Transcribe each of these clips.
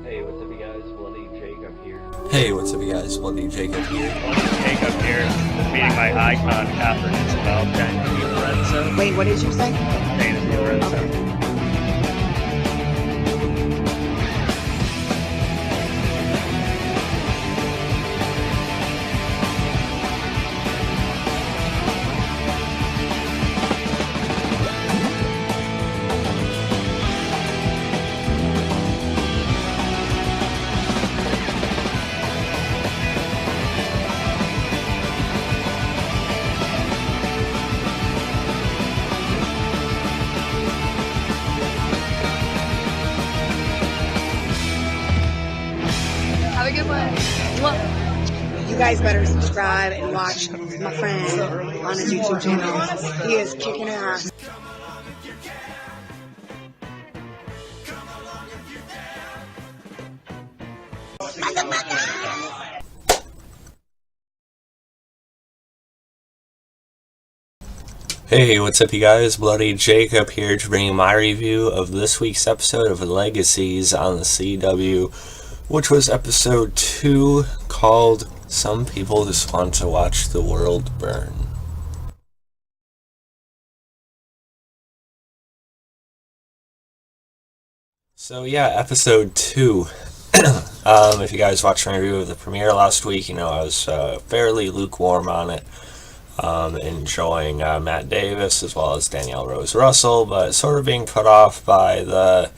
Hey, what's up, you guys? Bloody Jacob here. Hey, what's up, you guys? Bloody Jacob here. Jacob here, meeting my icon, Catherine Isabel Dane Lorenzo. Wait, what did you say? Dane Lorenzo. Have a good one. You guys better subscribe and watch my friend on his YouTube channel. He is kicking ass. Hey, what's up, you guys? Bloody Jacob here to bring you my review of this week's episode of Legacies on the CW, which was episode 2, called Some People Just Want to Watch the World Burn. So yeah, episode 2. If you guys watched my review of the premiere last week, you know I was fairly lukewarm on it. Enjoying Matt Davis as well as Danielle Rose Russell, but sort of being put off by the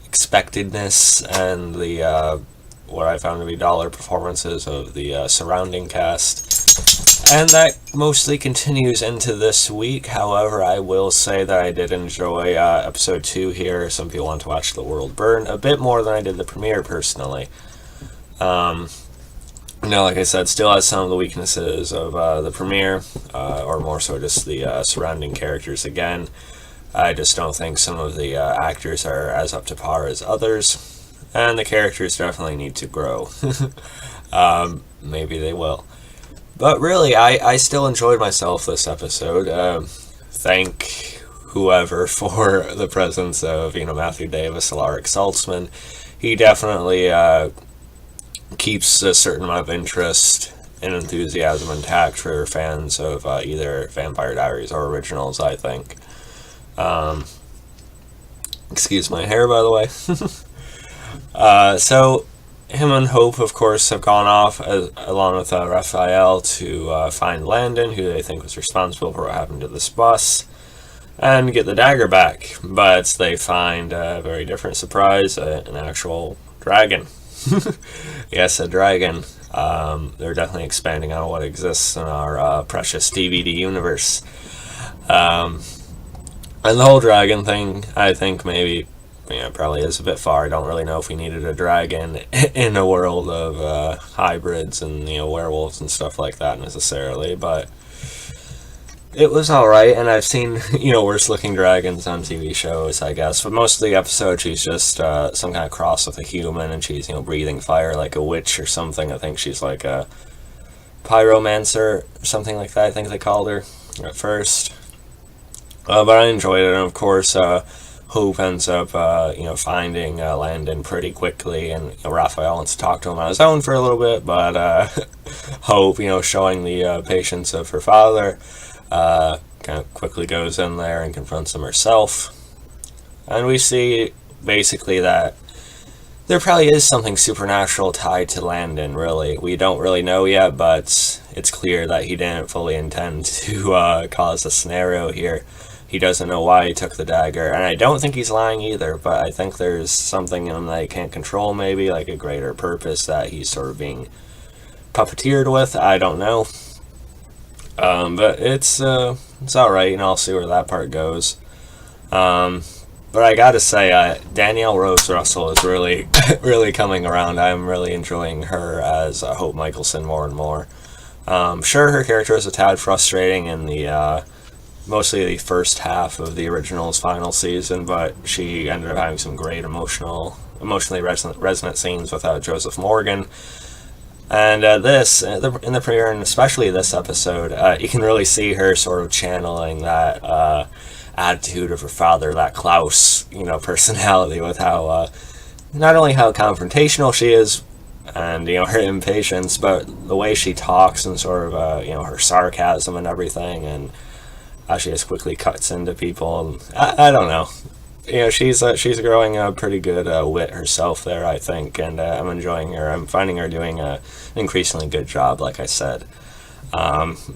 expectedness and the what I found to be dollar performances of the surrounding cast. And that mostly continues into this week. However, I will say that I did enjoy episode 2 here. Some people want to watch the world burn a bit more than I did the premiere personally. Like I said, still has some of the weaknesses of the premiere, or more so just the surrounding characters again. I just don't think some of the actors are as up to par as others, and the characters definitely need to grow. Maybe they will. But really, I still enjoyed myself this episode. Thank whoever for the presence of, Matthew Davis, Alaric Saltzman. He definitely keeps a certain amount of interest and enthusiasm intact for fans of either Vampire Diaries or originals, I think. Excuse my hair, by the way. So, him and Hope, of course, have gone off, along with Raphael, to find Landon, who they think was responsible for what happened to this bus, and get the dagger back. But they find a very different surprise, an actual dragon. Yes, a dragon. They're definitely expanding on what exists in our precious DVD universe. And the whole dragon thing, I think maybe, probably is a bit far. I don't really know if we needed a dragon in a world of hybrids and, werewolves and stuff like that necessarily, but it was alright, and I've seen, worse looking dragons on TV shows, I guess. But most of the episode, she's just some kind of cross with a human, and she's, breathing fire like a witch or something. I think she's like a pyromancer or something like that, I think they called her at first. But I enjoyed it, and of course, Hope ends up, finding Landon pretty quickly, and Raphael wants to talk to him on his own for a little bit, but Hope, showing the patience of her father, kind of quickly goes in there and confronts him herself. And we see basically that there probably is something supernatural tied to Landon, really. We don't really know yet, but it's clear that he didn't fully intend to cause a scenario here. He doesn't know why he took the dagger, and I don't think he's lying either, but I think there's something in him that he can't control, maybe, like a greater purpose that he's sort of being puppeteered with. I don't know. But it's alright, and I'll see where that part goes. But I gotta say, Danielle Rose Russell is really, really coming around. I'm really enjoying her as Hope Michelson more and more. Sure, her character is a tad frustrating in the, mostly the first half of the original's final season, but she ended up having some great emotionally resonant scenes with Joseph Morgan. And in the premiere, and especially this episode, you can really see her sort of channeling that attitude of her father, that Klaus, personality, with how not only how confrontational she is, and her impatience, but the way she talks and sort of her sarcasm and everything, and how she just quickly cuts into people. And I don't know. She's growing a pretty good wit herself there, I think, and I'm enjoying her. I'm finding her doing an increasingly good job, like I said.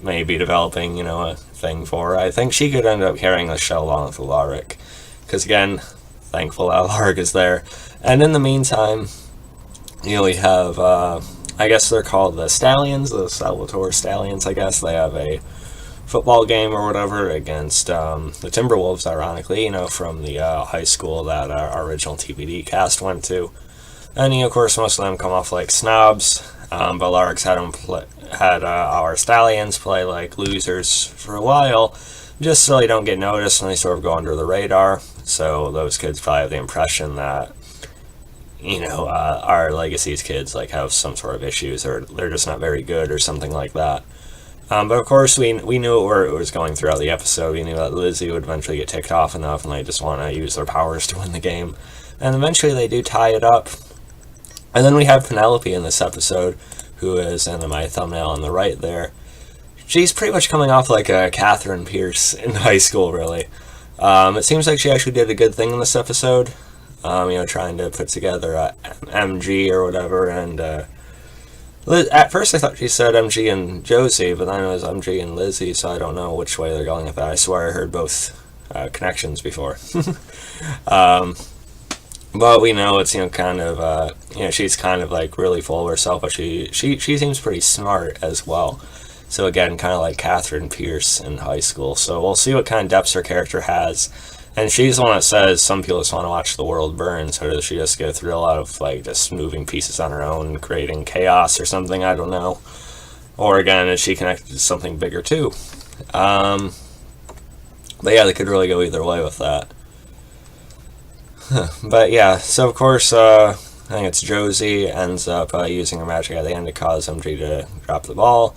Maybe developing, a thing for her. I think she could end up carrying the show along with Alaric, because again, thankful that Alaric is there. And in the meantime, we have, I guess they're called the Stallions, the Salvatore Stallions, I guess. They have a football game or whatever against the Timberwolves, ironically, from the high school that our original TBD cast went to. And, of course, most of them come off like snobs, but Lark's had our Stallions play like losers for a while, just so they don't get noticed and they sort of go under the radar. So those kids probably have the impression that, our Legacies kids have some sort of issues, or they're just not very good or something like that. But of course, we knew where it was going throughout the episode. We knew that Lizzie would eventually get ticked off enough, and they just want to use their powers to win the game. And eventually, they do tie it up. And then we have Penelope in this episode, who is in my thumbnail on the right there. She's pretty much coming off like a Catherine Pierce in high school, really. It seems like she actually did a good thing in this episode. Trying to put together MG or whatever, and at first I thought she said MG and Josie, but then it was MG and Lizzie, so I don't know which way they're going with that. I swear I heard both connections before. But we know it's, kind of, she's kind of really full of herself, but she seems pretty smart as well. So again, kind of like Catherine Pierce in high school. So we'll see what kind of depths her character has. And she's the one that says some people just want to watch the world burn, so does she just go through a lot of just moving pieces on her own, creating chaos or something, I don't know. Or again, is she connected to something bigger too? But yeah, they could really go either way with that. But yeah, so of course, I think it's Josie ends up using her magic at the end to cause MG to drop the ball.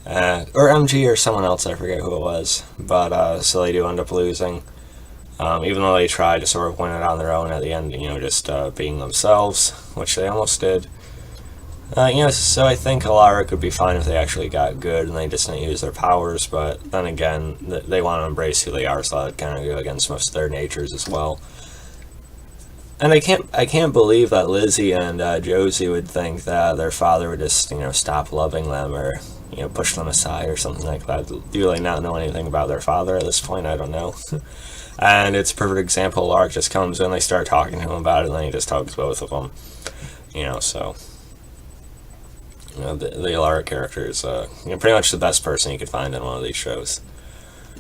Or MG or someone else, I forget who it was. But so they do end up losing. Even though they tried to sort of win it on their own at the end, just being themselves, which they almost did. So I think Alaric would be fine if they actually got good and they just didn't use their powers, but then again, they want to embrace who they are, so that kind of go against most of their natures as well. And I can't believe that Lizzie and Josie would think that their father would just, stop loving them or, push them aside or something like that. Do they not know anything about their father at this point? I don't know. And it's a perfect example. Lark just comes in, they start talking to him about it, and then he just hugs both of them. So the Lark character is pretty much the best person you could find in one of these shows.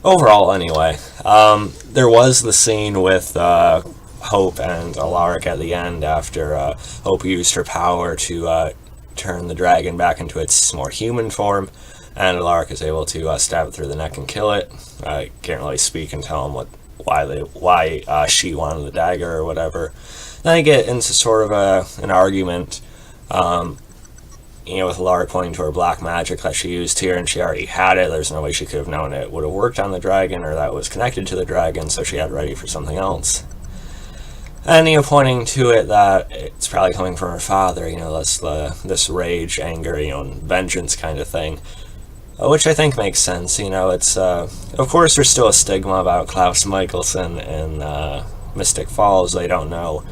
Overall, anyway, there was the scene with Hope and Alaric at the end after Hope used her power to turn the dragon back into its more human form, and Alaric is able to stab it through the neck and kill it. I can't really speak and tell him why she wanted the dagger or whatever. Then I get into sort of an argument, with Alaric pointing to her black magic that she used here, and she already had it. There's no way she could have known it would have worked on the dragon, or that it was connected to the dragon, so she had it ready for something else. And pointing to it that it's probably coming from her father, that's this rage, anger, and vengeance kind of thing. Which I think makes sense, it's, of course there's still a stigma about Klaus Michelson in Mystic Falls. They don't know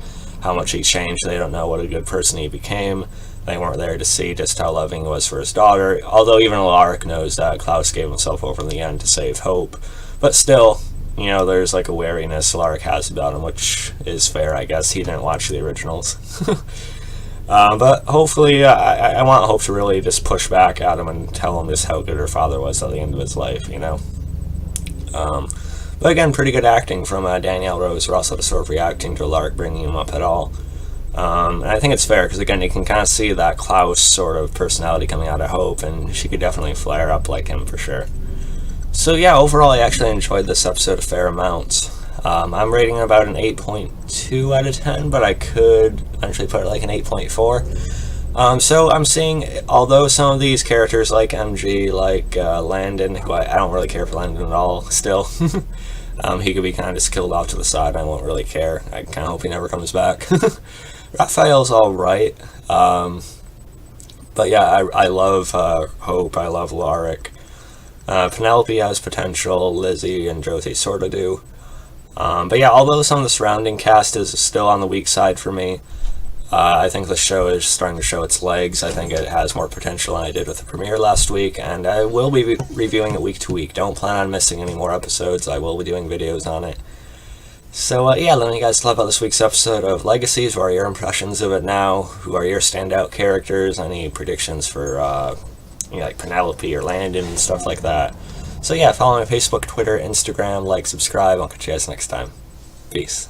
how much he changed, they don't know what a good person he became, they weren't there to see just how loving he was for his daughter, although even Alaric knows that Klaus gave himself over in the end to save Hope. But still, there's a wariness Alaric has about him, which is fair, I guess. He didn't watch the originals. But hopefully, I want Hope to really just push back at him and tell him just how good her father was at the end of his life, But again, pretty good acting from Danielle Rose, who also sort of reacting to Alaric bringing him up at all. And I think it's fair, because again, you can kind of see that Klaus sort of personality coming out of Hope, and she could definitely flare up like him for sure. So yeah, overall I actually enjoyed this episode a fair amount. I'm rating it about an 8.2 out of 10, but I could eventually put it an 8.4. So I'm seeing, although some of these characters like MG, like Landon, who I don't really care for Landon at all still, he could be kind of just killed off to the side, I won't really care. I kind of hope he never comes back. Raphael's alright. But yeah, I love Hope, I love Lorik. Penelope has potential, Lizzie and Josie sort of do. But yeah, although some of the surrounding cast is still on the weak side for me, I think the show is starting to show its legs. I think it has more potential than I did with the premiere last week, and I will be reviewing it week to week. Don't plan on missing any more episodes. I will be doing videos on it. So yeah, let me guys talk about this week's episode of Legacies. What are your impressions of it now? Who are your standout characters? Any predictions for like Penelope or Landon and stuff like that? So yeah, follow me on Facebook, Twitter, Instagram, like, subscribe. I'll catch you guys next time. Peace.